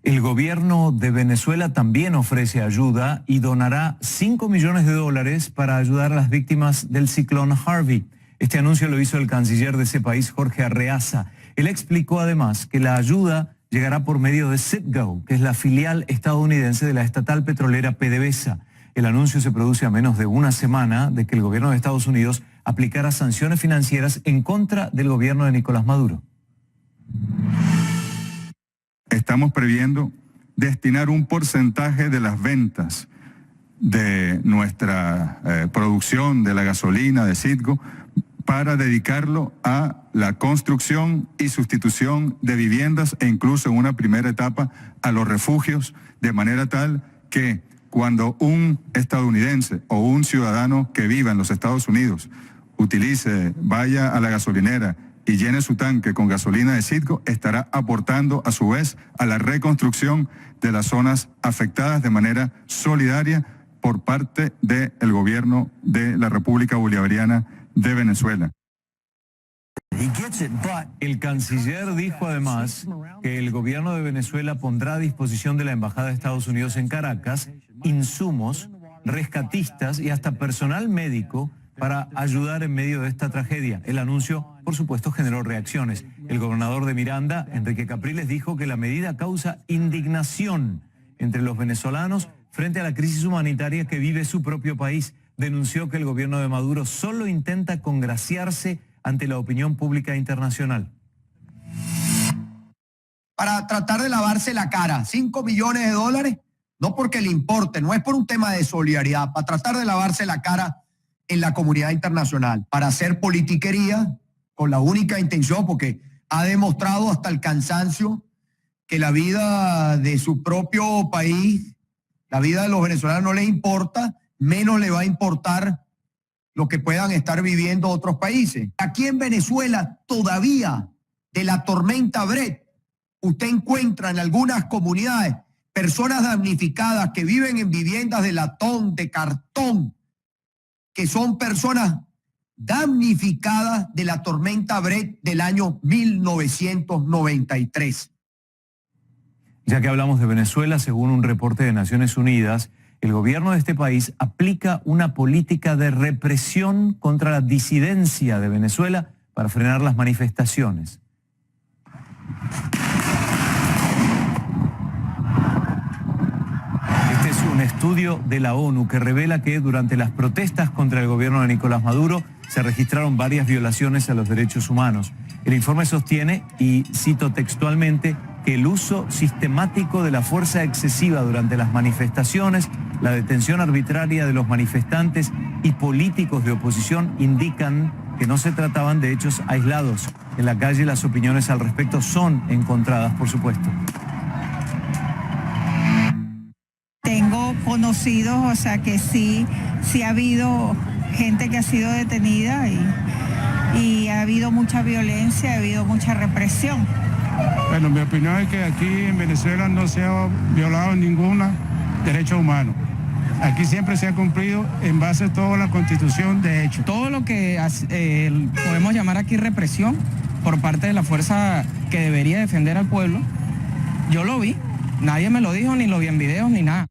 El gobierno de Venezuela también ofrece ayuda y donará $5 millones para ayudar a las víctimas del ciclón Harvey. Este anuncio lo hizo el canciller de ese país, Jorge Arreaza. Él explicó además que la ayuda llegará por medio de Citgo, que es la filial estadounidense de la estatal petrolera PDVSA. El anuncio se produce a menos de una semana de que el gobierno de Estados Unidos aplicara sanciones financieras en contra del gobierno de Nicolás Maduro. Estamos previendo destinar un porcentaje de las ventas de nuestra producción de la gasolina de Citgo para dedicarlo a la construcción y sustitución de viviendas e incluso en una primera etapa a los refugios, de manera tal que cuando un estadounidense o un ciudadano que viva en los Estados Unidos vaya a la gasolinera y llene su tanque con gasolina de Citgo, estará aportando a su vez a la reconstrucción de las zonas afectadas de manera solidaria por parte del gobierno de la República Bolivariana de Venezuela. El canciller dijo además que el gobierno de Venezuela pondrá a disposición de la Embajada de Estados Unidos en Caracas insumos, rescatistas y hasta personal médico para ayudar en medio de esta tragedia. El anuncio, por supuesto, generó reacciones. El gobernador de Miranda, Enrique Capriles, dijo que la medida causa indignación entre los venezolanos frente a la crisis humanitaria que vive su propio país. Denunció que el gobierno de Maduro solo intenta congraciarse ante la opinión pública internacional. Para tratar de lavarse la cara, $5 millones, no porque le importe, no es por un tema de solidaridad, para tratar de lavarse la cara en la comunidad internacional, para hacer politiquería con la única intención, porque ha demostrado hasta el cansancio que la vida de su propio país, la vida de los venezolanos no le importa, menos le va a importar lo que puedan estar viviendo otros países. Aquí en Venezuela todavía de la tormenta Brett, usted encuentra en algunas comunidades personas damnificadas que viven en viviendas de latón, de cartón, que son personas damnificadas de la tormenta Brett del año 1993. Ya que hablamos de Venezuela, según un reporte de Naciones Unidas, el gobierno de este país aplica una política de represión contra la disidencia de Venezuela para frenar las manifestaciones. Este es un estudio de la ONU que revela que durante las protestas contra el gobierno de Nicolás Maduro se registraron varias violaciones a los derechos humanos. El informe sostiene, y cito textualmente, que el uso sistemático de la fuerza excesiva durante las manifestaciones, la detención arbitraria de los manifestantes y políticos de oposición indican que no se trataban de hechos aislados. En la calle las opiniones al respecto son encontradas, por supuesto. Tengo conocidos, o sea que sí ha habido gente que ha sido detenida y ha habido mucha violencia, ha habido mucha represión. Bueno, mi opinión es que aquí en Venezuela no se ha violado ningún derecho humano. Aquí siempre se ha cumplido en base a toda la Constitución de hecho. Todo lo que podemos llamar aquí represión por parte de la fuerza que debería defender al pueblo, yo lo vi. Nadie me lo dijo, ni lo vi en videos, ni nada.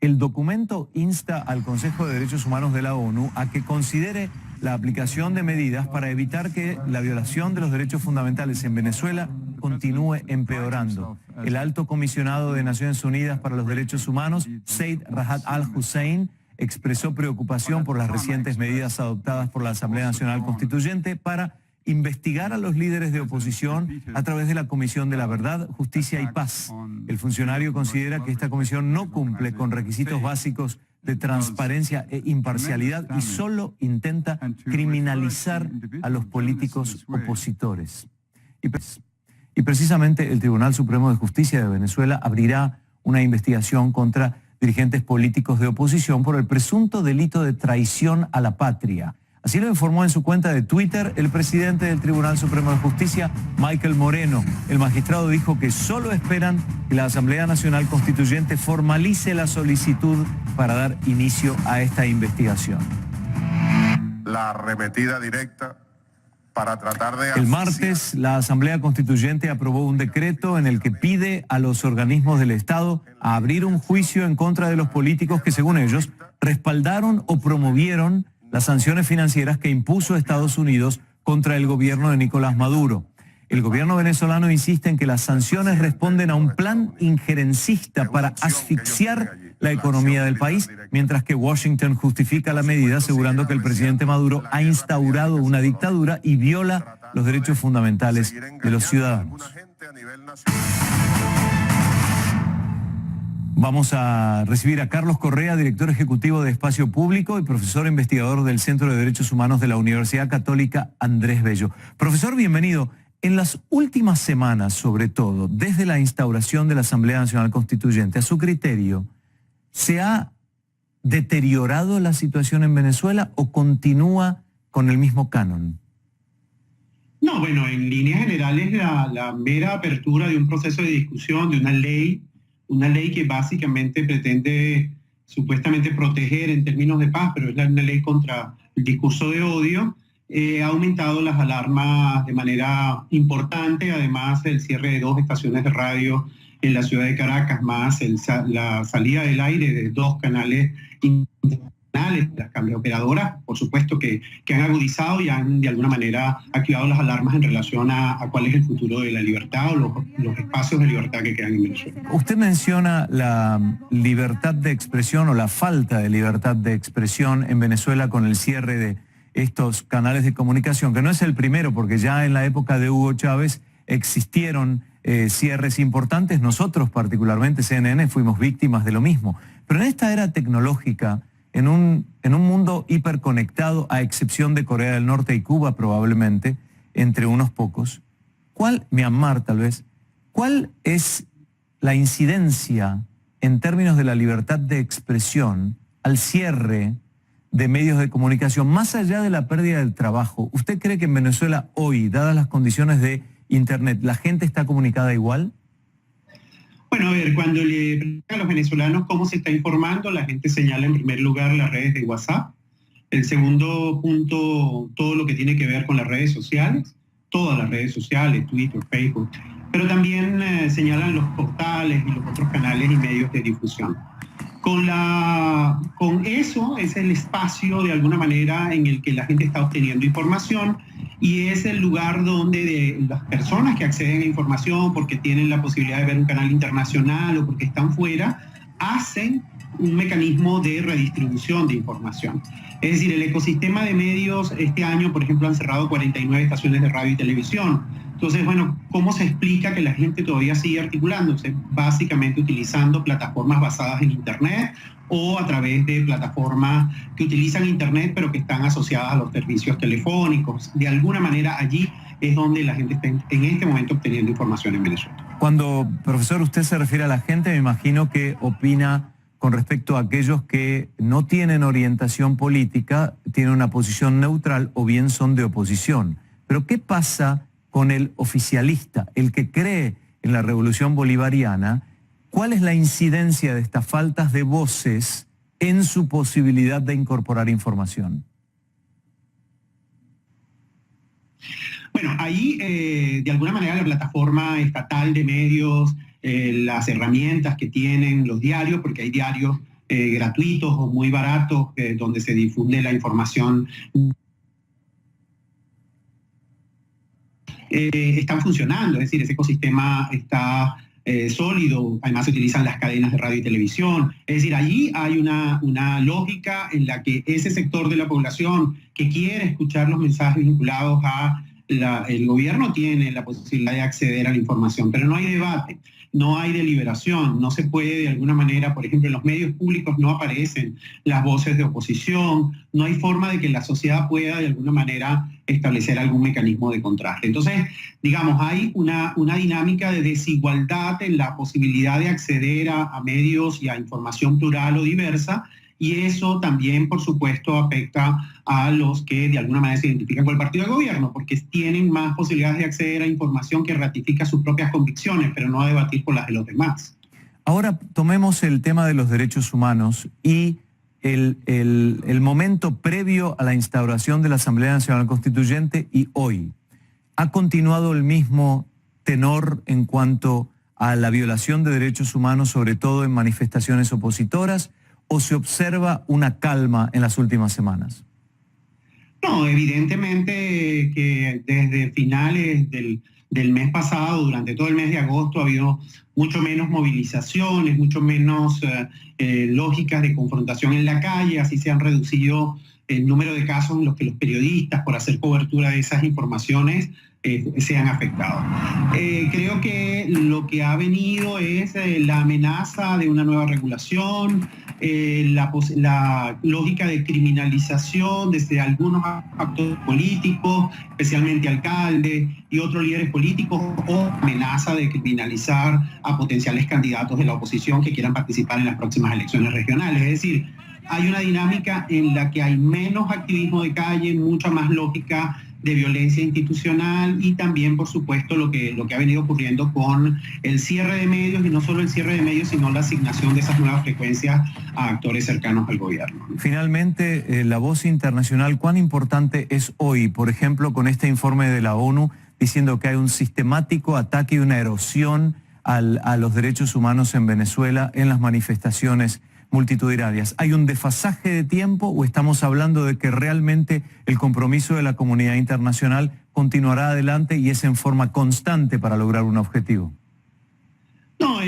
El documento insta al Consejo de Derechos Humanos de la ONU a que considere la aplicación de medidas para evitar que la violación de los derechos fundamentales en Venezuela continúe empeorando. El alto comisionado de Naciones Unidas para los Derechos Humanos, Zeid Ra'ad al-Hussein, expresó preocupación por las recientes medidas adoptadas por la Asamblea Nacional Constituyente para investigar a los líderes de oposición a través de la Comisión de la Verdad, Justicia y Paz. El funcionario considera que esta comisión no cumple con requisitos básicos de transparencia e imparcialidad y solo intenta criminalizar a los políticos opositores. Y precisamente el Tribunal Supremo de Justicia de Venezuela abrirá una investigación contra dirigentes políticos de oposición por el presunto delito de traición a la patria. Así lo informó en su cuenta de Twitter el presidente del Tribunal Supremo de Justicia, Michael Moreno. El magistrado dijo que solo esperan que la Asamblea Nacional Constituyente formalice la solicitud para dar inicio a esta investigación. La arremetida directa para tratar de... El martes, la Asamblea Constituyente aprobó un decreto en el que pide a los organismos del Estado a abrir un juicio en contra de los políticos que, según ellos, respaldaron o promovieron las sanciones financieras que impuso Estados Unidos contra el gobierno de Nicolás Maduro. El gobierno venezolano insiste en que las sanciones responden a un plan injerencista para asfixiar la economía del país, mientras que Washington justifica la medida asegurando que el presidente Maduro ha instaurado una dictadura y viola los derechos fundamentales de los ciudadanos. Vamos a recibir a Carlos Correa, director ejecutivo de Espacio Público y profesor investigador del Centro de Derechos Humanos de la Universidad Católica Andrés Bello. Profesor, bienvenido. En las últimas semanas, sobre todo, desde la instauración de la Asamblea Nacional Constituyente, a su criterio, ¿se ha deteriorado la situación en Venezuela o continúa con el mismo canon? No, bueno, en líneas generales la mera apertura de un proceso de discusión, de una ley que básicamente pretende supuestamente proteger en términos de paz, pero es una ley contra el discurso de odio, ha aumentado las alarmas de manera importante. Además, el cierre de 2 estaciones de radio en la ciudad de Caracas, más la salida del aire de 2 canales internacionales, las cableoperadoras, por supuesto que han agudizado y han de alguna manera activado las alarmas en relación a cuál es el futuro de la libertad o los espacios de libertad que quedan en Venezuela. Usted menciona la libertad de expresión o la falta de libertad de expresión en Venezuela con el cierre de estos canales de comunicación, que no es el primero, porque ya en la época de Hugo Chávez existieron cierres importantes. Nosotros particularmente, CNN, fuimos víctimas de lo mismo. Pero en esta era tecnológica, en un mundo hiperconectado, a excepción de Corea del Norte y Cuba probablemente, entre unos pocos, Myanmar tal vez, ¿cuál es la incidencia en términos de la libertad de expresión al cierre de medios de comunicación, más allá de la pérdida del trabajo? ¿Usted cree que en Venezuela hoy, dadas las condiciones de Internet, la gente está comunicada igual? Bueno, a ver, cuando le preguntan a los venezolanos cómo se está informando, la gente señala en primer lugar las redes de WhatsApp. El segundo punto, todo lo que tiene que ver con las redes sociales, todas las redes sociales, Twitter, Facebook, pero también señalan los portales y los otros canales y medios de difusión. Con eso es el espacio de alguna manera en el que la gente está obteniendo información y es el lugar donde las personas que acceden a información porque tienen la posibilidad de ver un canal internacional o porque están fuera, hacen un mecanismo de redistribución de información. Es decir, el ecosistema de medios este año, por ejemplo, han cerrado 49 estaciones de radio y televisión. Entonces, bueno, ¿cómo se explica que la gente todavía sigue articulándose? Básicamente utilizando plataformas basadas en Internet o a través de plataformas que utilizan Internet pero que están asociadas a los servicios telefónicos. De alguna manera allí es donde la gente está en este momento obteniendo información en Venezuela. Cuando, profesor, usted se refiere a la gente, me imagino que opina con respecto a aquellos que no tienen orientación política, tienen una posición neutral o bien son de oposición. Pero ¿qué pasa con el oficialista, el que cree en la revolución bolivariana? ¿Cuál es la incidencia de estas faltas de voces en su posibilidad de incorporar información? Bueno, ahí de alguna manera la plataforma estatal de medios, las herramientas que tienen los diarios, porque hay diarios gratuitos o muy baratos donde se difunde la información, están funcionando, es decir, ese ecosistema está sólido. Además se utilizan las cadenas de radio y televisión. Es decir, allí hay una lógica en la que ese sector de la población que quiere escuchar los mensajes vinculados a el gobierno tiene la posibilidad de acceder a la información, pero no hay debate, no hay deliberación, no se puede de alguna manera, por ejemplo, en los medios públicos no aparecen las voces de oposición, no hay forma de que la sociedad pueda de alguna manera establecer algún mecanismo de contraste. Entonces, digamos, hay una dinámica de desigualdad en la posibilidad de acceder a medios y a información plural o diversa, y eso también, por supuesto, afecta a los que de alguna manera se identifican con el partido de gobierno, porque tienen más posibilidades de acceder a información que ratifica sus propias convicciones, pero no a debatir por las de los demás. Ahora tomemos el tema de los derechos humanos y el momento previo a la instauración de la Asamblea Nacional Constituyente y hoy, ¿ha continuado el mismo tenor en cuanto a la violación de derechos humanos, sobre todo en manifestaciones opositoras, o se observa una calma en las últimas semanas? No, evidentemente que desde finales del mes pasado, durante todo el mes de agosto, ha habido mucho menos movilizaciones, mucho menos lógicas de confrontación en la calle, así se han reducido el número de casos en los que los periodistas, por hacer cobertura de esas informaciones, se han afectado. Creo que lo que ha venido es la amenaza de una nueva regulación, la lógica de criminalización desde algunos actores políticos, especialmente alcaldes y otros líderes políticos, o amenaza de criminalizar a potenciales candidatos de la oposición que quieran participar en las próximas elecciones regionales. Es decir, hay una dinámica en la que hay menos activismo de calle, mucha más lógica de violencia institucional y también, por supuesto, lo que ha venido ocurriendo con el cierre de medios, y no solo el cierre de medios, sino la asignación de esas nuevas frecuencias a actores cercanos al gobierno. Finalmente, la voz internacional, ¿cuán importante es hoy, por ejemplo, con este informe de la ONU diciendo que hay un sistemático ataque y una erosión a los derechos humanos en Venezuela en las manifestaciones multitudinarias? ¿Hay un desfasaje de tiempo o estamos hablando de que realmente el compromiso de la comunidad internacional continuará adelante y es en forma constante para lograr un objetivo? No,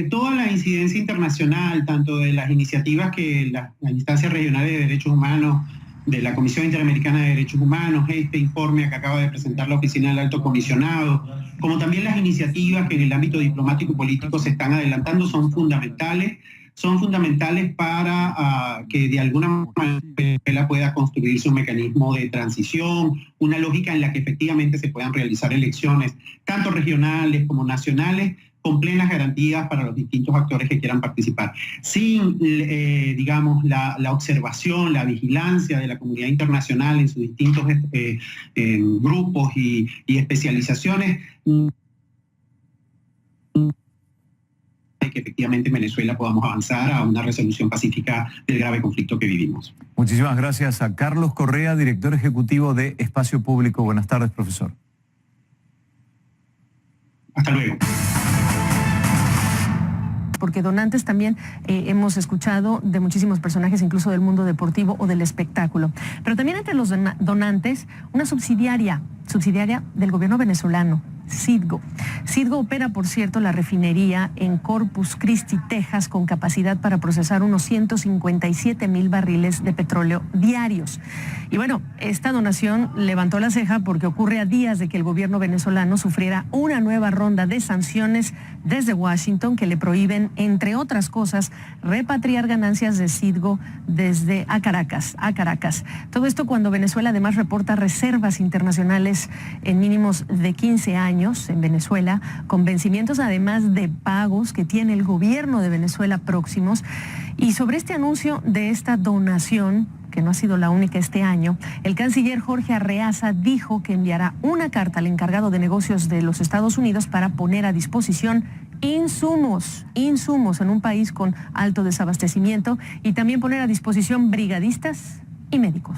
toda la incidencia internacional, tanto de las iniciativas que las instancias regionales de derechos humanos, de la Comisión Interamericana de Derechos Humanos, este informe que acaba de presentar la Oficina del Alto Comisionado, como también las iniciativas que en el ámbito diplomático y político se están adelantando, son fundamentales para que de alguna manera Venezuela pueda construirse un mecanismo de transición, una lógica en la que efectivamente se puedan realizar elecciones, tanto regionales como nacionales, con plenas garantías para los distintos actores que quieran participar. Sin, digamos, la observación, la vigilancia de la comunidad internacional en sus distintos grupos y especializaciones, que efectivamente en Venezuela podamos avanzar a una resolución pacífica del grave conflicto que vivimos. Muchísimas gracias a Carlos Correa, director ejecutivo de Espacio Público. Buenas tardes, profesor. Hasta luego. Porque donantes también hemos escuchado de muchísimos personajes, incluso del mundo deportivo o del espectáculo. Pero también entre los donantes, una subsidiaria del gobierno venezolano, Citgo. Citgo opera, por cierto, la refinería en Corpus Christi, Texas, con capacidad para procesar unos 157,000 barriles de petróleo diarios. Y bueno, esta donación levantó la ceja porque ocurre a días de que el gobierno venezolano sufriera una nueva ronda de sanciones desde Washington que le prohíben, entre otras cosas, repatriar ganancias de Citgo desde a Caracas. Todo esto cuando Venezuela además reporta reservas internacionales en mínimos de 15 años en Venezuela, con vencimientos además de pagos que tiene el gobierno de Venezuela próximos. Y sobre este anuncio de esta donación, que no ha sido la única este año, el canciller Jorge Arreaza dijo que enviará una carta al encargado de negocios de los Estados Unidos para poner a disposición insumos en un país con alto desabastecimiento, y también poner a disposición brigadistas y médicos.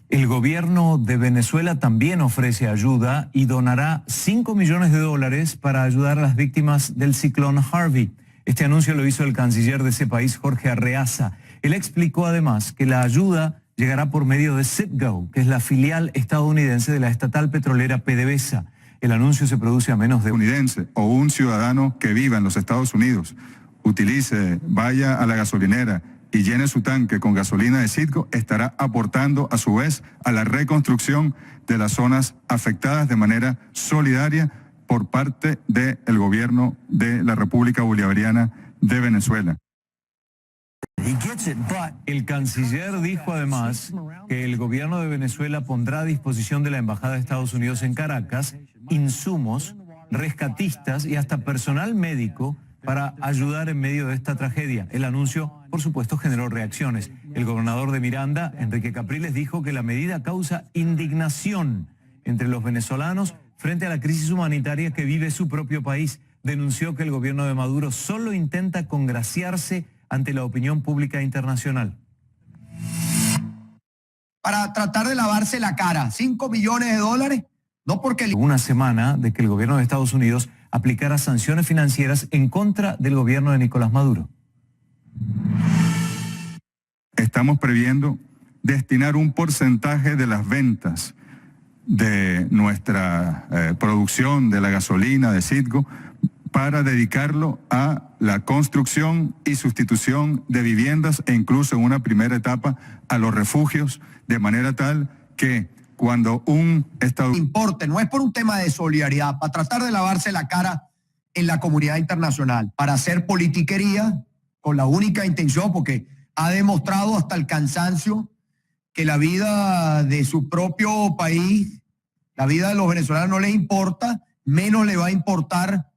El gobierno de Venezuela también ofrece ayuda y donará $5 millones para ayudar a las víctimas del ciclón Harvey. Este anuncio lo hizo el canciller de ese país, Jorge Arreaza. Él explicó además que la ayuda llegará por medio de Citgo, que es la filial estadounidense de la estatal petrolera PDVSA. El anuncio se produce a menos de estadounidense o un ciudadano que viva en los Estados Unidos, vaya a la gasolinera, y llene su tanque con gasolina de Citgo, estará aportando a su vez a la reconstrucción de las zonas afectadas de manera solidaria por parte del gobierno de la República Bolivariana de Venezuela. El canciller dijo además que el gobierno de Venezuela pondrá a disposición de la Embajada de Estados Unidos en Caracas insumos, rescatistas y hasta personal médico para ayudar en medio de esta tragedia. El anuncio, por supuesto, generó reacciones. El gobernador de Miranda, Enrique Capriles, dijo que la medida causa indignación entre los venezolanos frente a la crisis humanitaria que vive su propio país. Denunció que el gobierno de Maduro solo intenta congraciarse ante la opinión pública internacional. Para tratar de lavarse la cara, $5 millones, no porque... Una semana de que el gobierno de Estados Unidos aplicara sanciones financieras en contra del gobierno de Nicolás Maduro. Estamos previendo destinar un porcentaje de las ventas de nuestra producción de la gasolina de Citgo para dedicarlo a la construcción y sustitución de viviendas e incluso en una primera etapa a los refugios, de manera tal que cuando un Estado... importe, no es por un tema de solidaridad, para tratar de lavarse la cara en la comunidad internacional, para hacer politiquería con la única intención, porque ha demostrado hasta el cansancio que la vida de su propio país, la vida de los venezolanos no les importa, menos le va a importar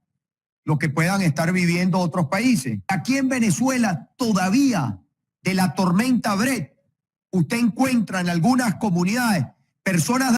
lo que puedan estar viviendo otros países. Aquí en Venezuela todavía de la tormenta Brett, usted encuentra en algunas comunidades personas